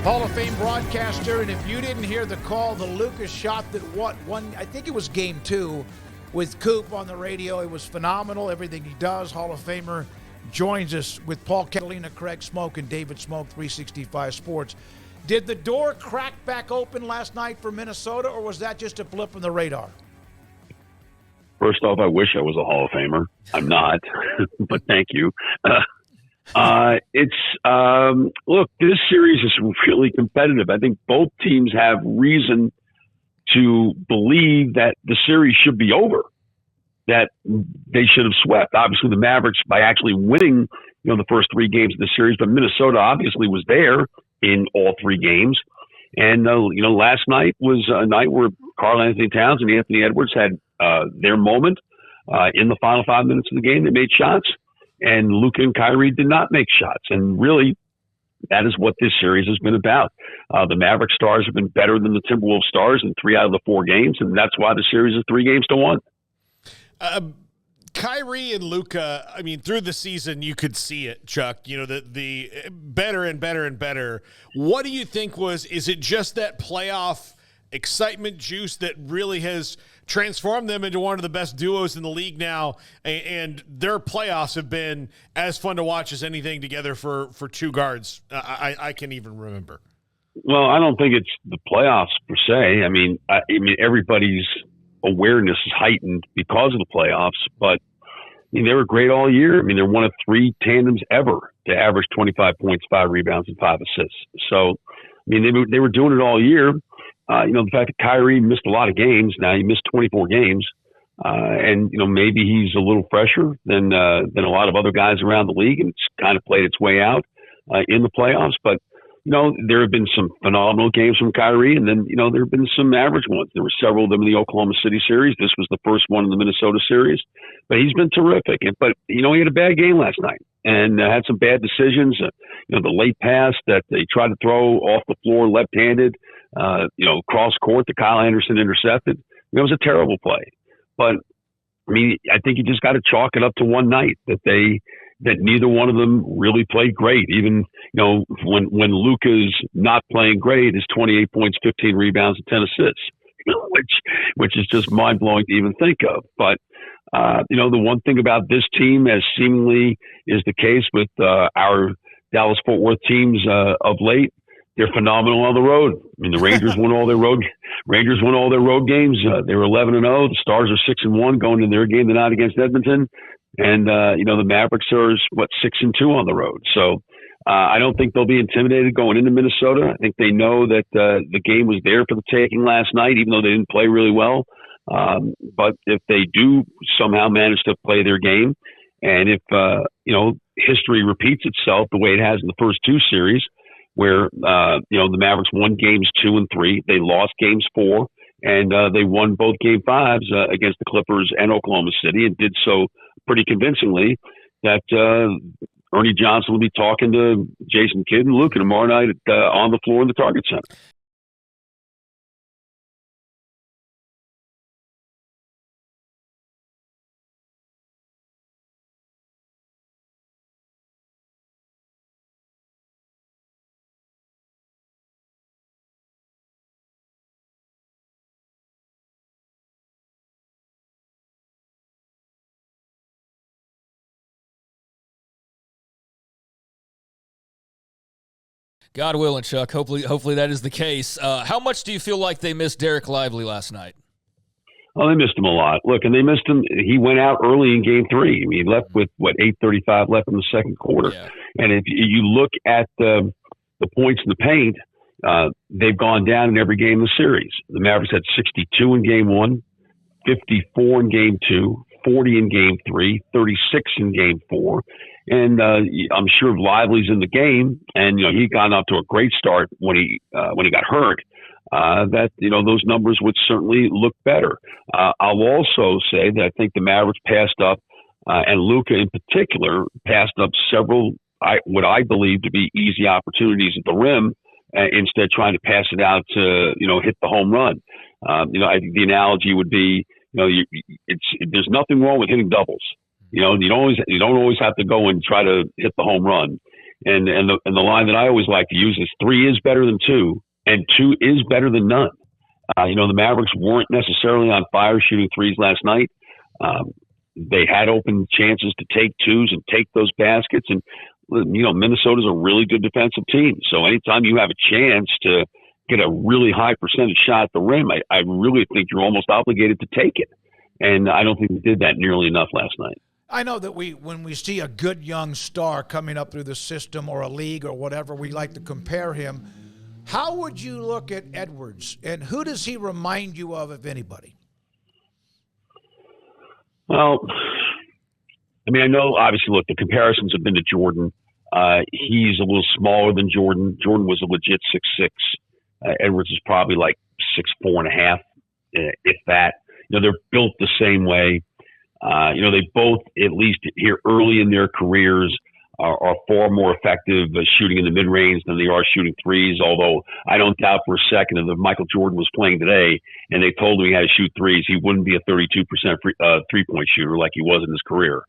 Hall of Fame broadcaster, and if you didn't hear the call, the Luka shot that won, I think it was game 2 with Coop on the radio. It was phenomenal, everything he does. Hall of Famer joins us with Paul Catalina, Craig Smoke, and David Smoke, 365 Sports. Did the door crack back open last night for Minnesota, or was that just a blip on the radar? First off, I wish I was a Hall of Famer. I'm not, but thank you. Look, this series is really competitive. I think both teams have reason to believe that the series should be over, that they should have swept. Obviously, the Mavericks by actually winning, the first 3 games of the series, but Minnesota obviously was there in all 3 games. And, last night was a night where Karl-Anthony Towns and Anthony Edwards had their moment in the final 5 minutes of the game. They made shots. And Luka and Kyrie did not make shots. And really, that is what this series has been about. The Maverick stars have been better than the Timberwolves stars in 3 out of the 4 games, and that's why the series is 3-1. Kyrie and Luka, through the season, you could see it, Chuck, the better and better and better. What do you think is it just that playoff excitement juice that really has transformed them into one of the best duos in the league now, and their playoffs have been as fun to watch as anything together for 2 guards I can even remember? Well, I don't think it's the playoffs per se. I mean, everybody's awareness is heightened because of the playoffs, but they were great all year. They're one of 3 tandems ever to average 25 points, 5 rebounds, and 5 assists. So, they were doing it all year. The fact that Kyrie missed a lot of games. Now he missed 24 games. And maybe he's a little fresher than a lot of other guys around the league, and it's kind of played its way out in the playoffs. But, there have been some phenomenal games from Kyrie, and then, there have been some average ones. There were several of them in the Oklahoma City series. This was the first one in the Minnesota series. But he's been terrific. But, he had a bad game last night and had some bad decisions. The late pass that they tried to throw off the floor left-handed, cross court that Kyle Anderson intercepted. It was a terrible play. But, I think you just got to chalk it up to one night that neither one of them really played great. Even, when Luka's not playing great, is 28 points, 15 rebounds, and 10 assists, which is just mind-blowing to even think of. But, the one thing about this team, as seemingly is the case with our Dallas-Fort Worth teams of late, they're phenomenal on the road. The Rangers won all their road games. They were 11-0. The Stars are 6-1 going into their game tonight against Edmonton. And, the Mavericks are, 6-2 on the road. So I don't think they'll be intimidated going into Minnesota. I think they know that the game was there for the taking last night, even though they didn't play really well. But if they do somehow manage to play their game, and if, history repeats itself the way it has in the first 2 series, where, the Mavericks won games 2 and 3, they lost games 4, and they won both game 5s against the Clippers and Oklahoma City, and did so pretty convincingly, that Ernie Johnson will be talking to Jason Kidd and Luka tomorrow night on the floor in the Target Center. God willing, Chuck. Hopefully that is the case. How much do you feel like they missed Dereck Lively last night? Oh, they missed him a lot. Look, and they missed him. He went out early in game 3. He left with 8:35 left in the second quarter. Yeah. And if you look at the points in the paint, they've gone down in every game in the series. The Mavericks had 62 in game 1, 54 in game 2, 40 in game 3, 36 in game 4. And I'm sure Lively's in the game, and he got off to a great start when he got hurt. That those numbers would certainly look better. I'll also say that I think the Mavericks passed up, and Luka in particular passed up several what I believe to be easy opportunities at the rim, instead trying to pass it out to hit the home run. I think the analogy would be there's nothing wrong with hitting doubles. You don't always have to go and try to hit the home run. And the line that I always like to use is 3 is better than 2, and 2 is better than none. The Mavericks weren't necessarily on fire shooting threes last night. They had open chances to take twos and take those baskets. And, Minnesota's a really good defensive team. So anytime you have a chance to get a really high percentage shot at the rim, I really think you're almost obligated to take it. And I don't think they did that nearly enough last night. I know that when we see a good young star coming up through the system or a league or whatever, we like to compare him. How would you look at Edwards, and who does he remind you of, if anybody? Well, I know, obviously, look, the comparisons have been to Jordan. He's a little smaller than Jordan. Jordan was a legit 6'6". Edwards is probably like 6'4.5", if that. They're built the same way. They both, at least here early in their careers, are far more effective shooting in the mid-range than they are shooting threes, although I don't doubt for a second that if Michael Jordan was playing today and they told him he had to shoot threes, he wouldn't be a 32% three-point shooter like he was in his career.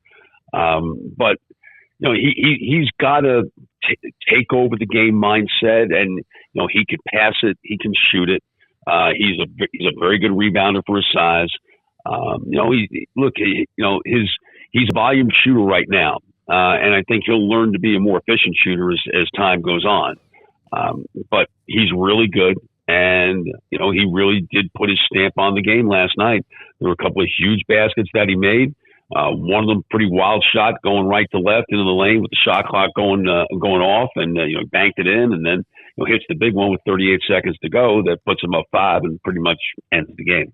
But he's got to take over the game mindset, and he can pass it, he can shoot it. He's a very good rebounder for his size. He's a volume shooter right now. And I think he'll learn to be a more efficient shooter as time goes on. But he's really good. And, he really did put his stamp on the game last night. There were a couple of huge baskets that he made. One of them pretty wild shot going right to left into the lane with the shot clock going off, and, banked it in, and then, hits the big one with 38 seconds to go that puts him up 5 and pretty much ends the game.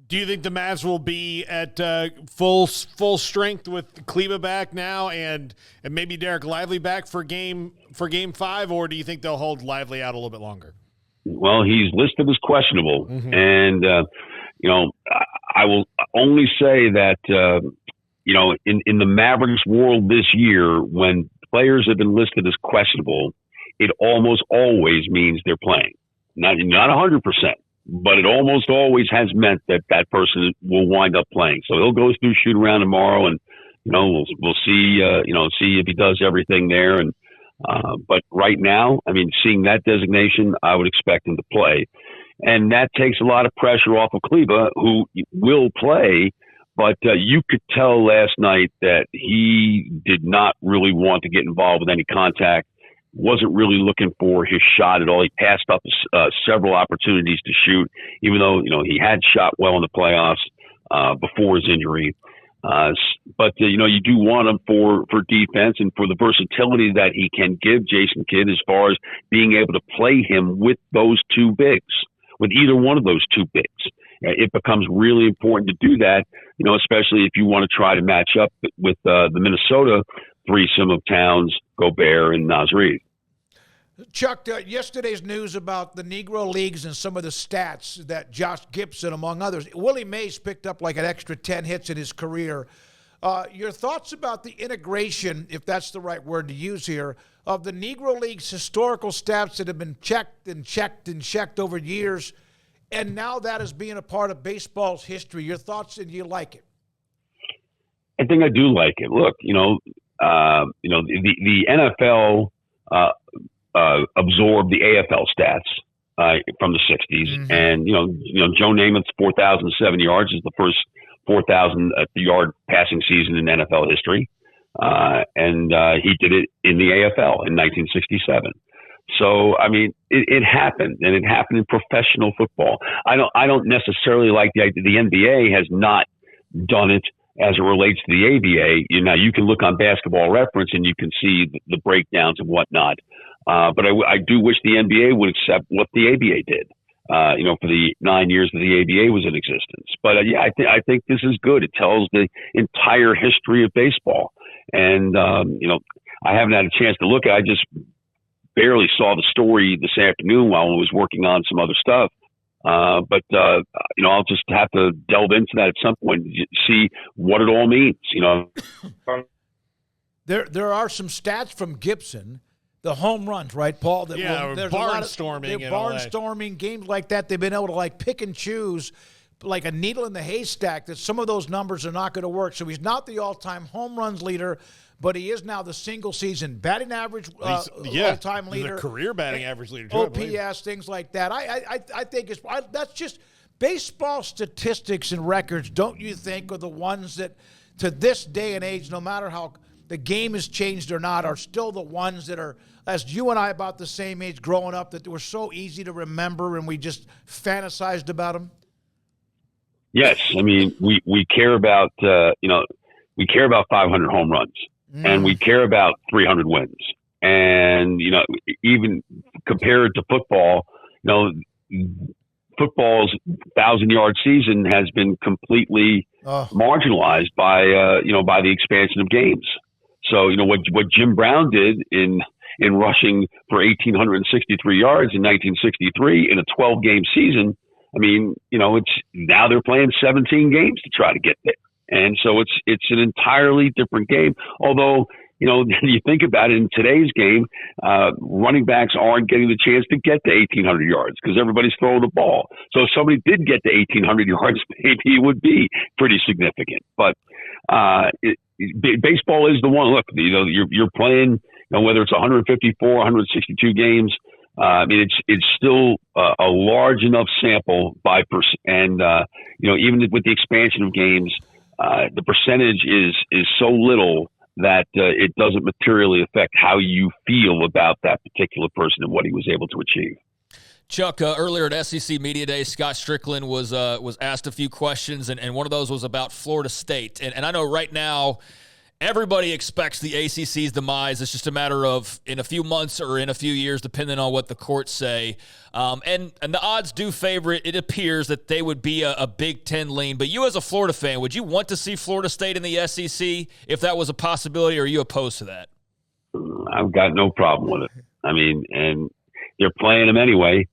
Do you think the Mavs will be at full strength with Kleba back now and maybe Dereck Lively back for game 5, or do you think they'll hold Lively out a little bit longer? Well, he's listed as questionable, and I will only say that in the Mavericks world this year, when players have been listed as questionable, it almost always means they're playing. Not 100%. But it almost always has meant that person will wind up playing. So he'll go through shoot around tomorrow, and we'll see see if he does everything there. And but right now, seeing that designation, I would expect him to play, and that takes a lot of pressure off of Kleba, who will play. But you could tell last night that he did not really want to get involved with any contact. Wasn't really looking for his shot at all. He passed up several opportunities to shoot, even though, he had shot well in the playoffs before his injury. But you do want him for defense and for the versatility that he can give Jason Kidd as far as being able to play him with those two bigs, with either one of those two bigs. It becomes really important to do that, especially if you want to try to match up with the Minnesota threesome of Towns, Gobert, and Naz Reid. Chuck, yesterday's news about the Negro Leagues and some of the stats that Josh Gibson, among others, Willie Mays picked up like an extra 10 hits in his career. Your thoughts about the integration, if that's the right word to use here, of the Negro League's historical stats that have been checked and checked and checked over years, and now that is being a part of baseball's history. Your thoughts, and do you like it? I think I do like it. Look, the NFL absorbed the AFL stats from the 60s. And, Joe Namath's 4,007 yards is the first 4,000-yard passing season in NFL history. And he did it in the AFL in 1967. So, it happened, and it happened in professional football. I don't necessarily like the NBA has not done it as it relates to the ABA. Now, you can look on Basketball Reference and you can see the breakdowns and whatnot. But I do wish the NBA would accept what the ABA did, for the 9 years that the ABA was in existence. But I think this is good. It tells the entire history of baseball. And, I haven't had a chance to look at it. I just barely saw the story this afternoon while I was working on some other stuff. But I'll just have to delve into that at some point and see what it all means, There are some stats from Gibson, the home runs, right, Paul? Barnstorming, games like that. They've been able to pick and choose like a needle in the haystack that some of those numbers are not going to work. So he's not the all-time home runs leader, but he is now the single season batting average all-time leader, the career batting average leader, too, OPS, things like that. I think that's just baseball statistics and records. Don't you think are the ones that, to this day and age, no matter how the game has changed or not, are still the ones that are, as you and I about the same age growing up, that were so easy to remember and we just fantasized about them? Yes, I mean we care about we care about 500 home runs, and we care about 300 wins, and even compared to football, football's 1,000-yard season has been completely marginalized by the expansion of games. So what Jim Brown did in rushing for 1,863 yards in 1963 in a 12-game season. I mean, it's now they're playing 17 games to try to get there. And so it's an entirely different game. Although, you think about it, in today's game, running backs aren't getting the chance to get to 1,800 yards because everybody's throwing the ball. So if somebody did get to 1,800 yards, maybe it would be pretty significant. But baseball is the one. Look, you're playing, whether it's 154, 162 games. I mean, it's still a large enough sample and even with the expansion of games, the percentage is so little that it doesn't materially affect how you feel about that particular person and what he was able to achieve. Chuck, earlier at SEC Media Day, Scott Strickland was asked a few questions, and one of those was about Florida State. And I know right now, everybody expects the ACC's demise. It's just a matter of in a few months or in a few years, depending on what the courts say. And the odds do favor it. It appears that they would be a Big Ten lean. But you as a Florida fan, would you want to see Florida State in the SEC if that was a possibility, or are you opposed to that? I've got no problem with it. I mean, and they're playing them anyway.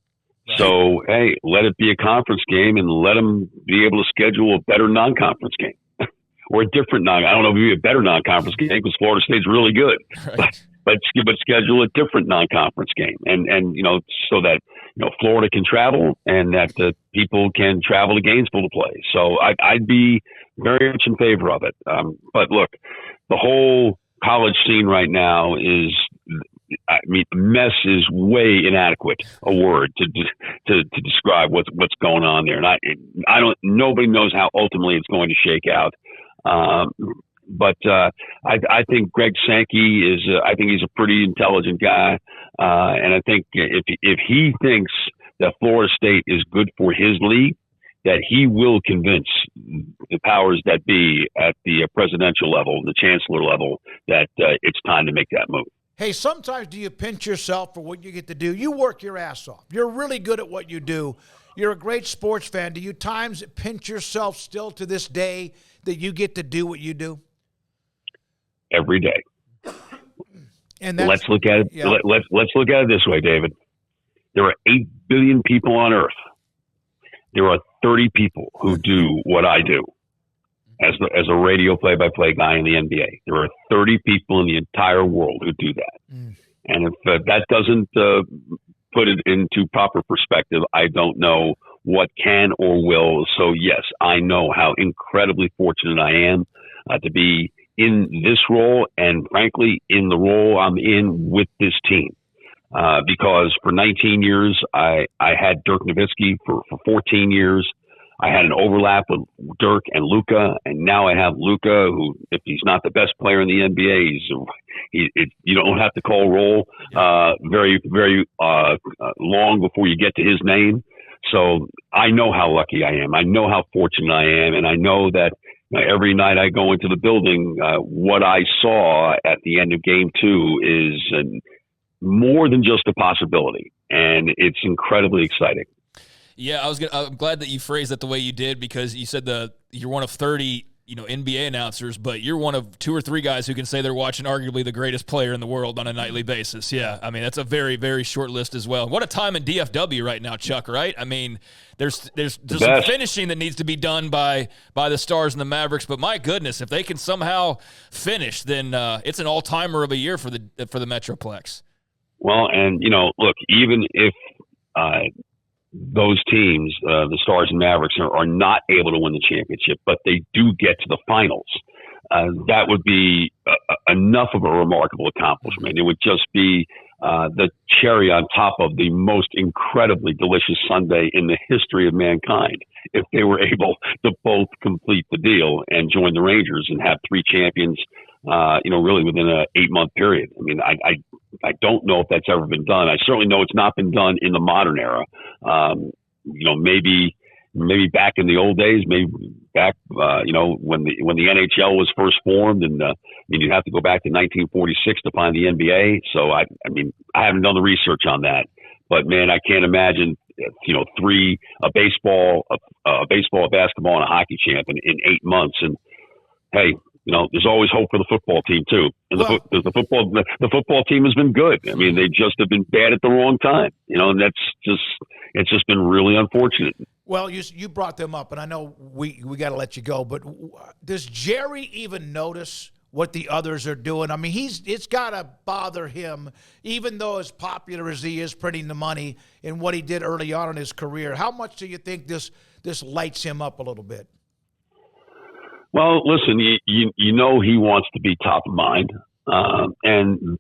Right. So, hey, let it be a conference game and let them be able to schedule a better non-conference game. Or a different I don't know if it would be a better non-conference game because Florida State's really good, right. but schedule a different non-conference game, and so that Florida can travel and that people can travel to Gainesville to play. So I'd be very much in favor of it. But look, the whole college scene right now is, I mean, mess is way inadequate a word to describe what's going on there, and I don't. Nobody knows how ultimately it's going to shake out. But I think Greg Sankey is. I think he's a pretty intelligent guy, and I think if he thinks that Florida State is good for his league, that he will convince the powers that be at the presidential level, the chancellor level, that it's time to make that move. Hey, sometimes do you pinch yourself for what you get to do? You work your ass off. You're really good at what you do. You're a great sports fan. Do you times pinch yourself still to this day that you get to do what you do? Every day. And let's look at it. Yeah. Let's look at it this way, David. There are 8 billion people on Earth. There are 30 people who do what I do as a radio play-by-play guy in the NBA. There are 30 people in the entire world who do that. And if that doesn't put it into proper perspective, I don't know what can or will. So, yes, I know how incredibly fortunate I am to be in this role and, frankly, in the role I'm in with this team. Because for 19 years, I had Dirk Nowitzki for 14 years. I had an overlap with Dirk and Luka, and now I have Luka, who, if he's not the best player in the NBA, you don't have to call roll very, very long before you get to his name. So I know how lucky I am. I know how fortunate I am, and I know that every night I go into the building, what I saw at the end of Game 2 is more than just a possibility, and it's incredibly exciting. Yeah, I'm glad that you phrased that the way you did, because you said you're one of 30, NBA announcers, but you're one of 2 or 3 guys who can say they're watching arguably the greatest player in the world on a nightly basis. Yeah, I mean, that's a very, very short list as well. What a time in DFW right now, Chuck, right? I mean, there's some finishing that needs to be done by the Stars and the Mavericks, but my goodness, if they can somehow finish, then it's an all-timer of a year for the Metroplex. Well, and, look, even if those teams, the Stars and Mavericks, are not able to win the championship, but they do get to the finals, that would be enough of a remarkable accomplishment. It would just be the cherry on top of the most incredibly delicious sundae in the history of mankind if they were able to both complete the deal and join the Rangers and have 3 champions, really within an 8-month period. I mean, I don't know if that's ever been done. I certainly know it's not been done in the modern era. Maybe back in the old days, maybe back, when the NHL was first formed, and you'd have to go back to 1946 to find the NBA. So I haven't done the research on that, but man, I can't imagine, a baseball, a basketball, and a hockey champ in 8 months. And hey, there's always hope for the football team too. And the football team has been good. I mean, they just have been bad at the wrong time. And it's just been really unfortunate. Well, you brought them up, and I know we got to let you go, but does Jerry even notice what the others are doing? I mean, it's got to bother him, even though as popular as he is printing the money and what he did early on in his career. How much do you think this lights him up a little bit? Well, listen, he wants to be top of mind. And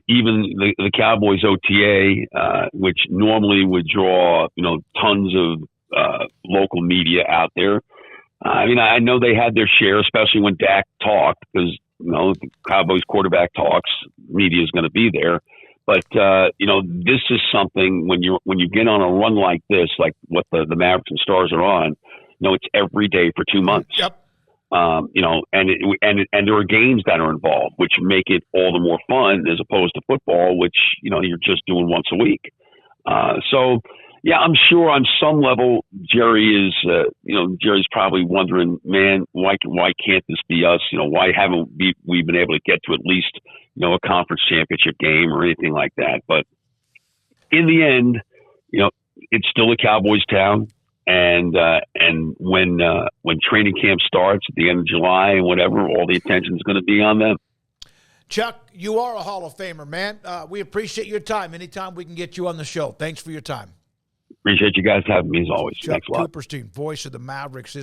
even the Cowboys OTA, which normally would draw, tons of local media out there. I know they had their share, especially when Dak talked, because, the Cowboys quarterback talks, media is going to be there. But, this is something when you get on a run like this, like what the Mavericks and Stars are on, it's every day for 2 months. Yep. And there are games that are involved, which make it all the more fun as opposed to football, which, you're just doing once a week. So yeah, I'm sure on some level, Jerry's probably wondering, man, why can't this be us? Why haven't we been able to get to at least, a conference championship game or anything like that? But in the end, it's still a Cowboys town. And when training camp starts at the end of July and whatever, all the attention is going to be on them. Chuck, you are a Hall of Famer, man. We appreciate your time. Anytime we can get you on the show. Thanks for your time. Appreciate you guys having me as always. Chuck Thanks a lot. Cooperstein, voice of the Mavericks.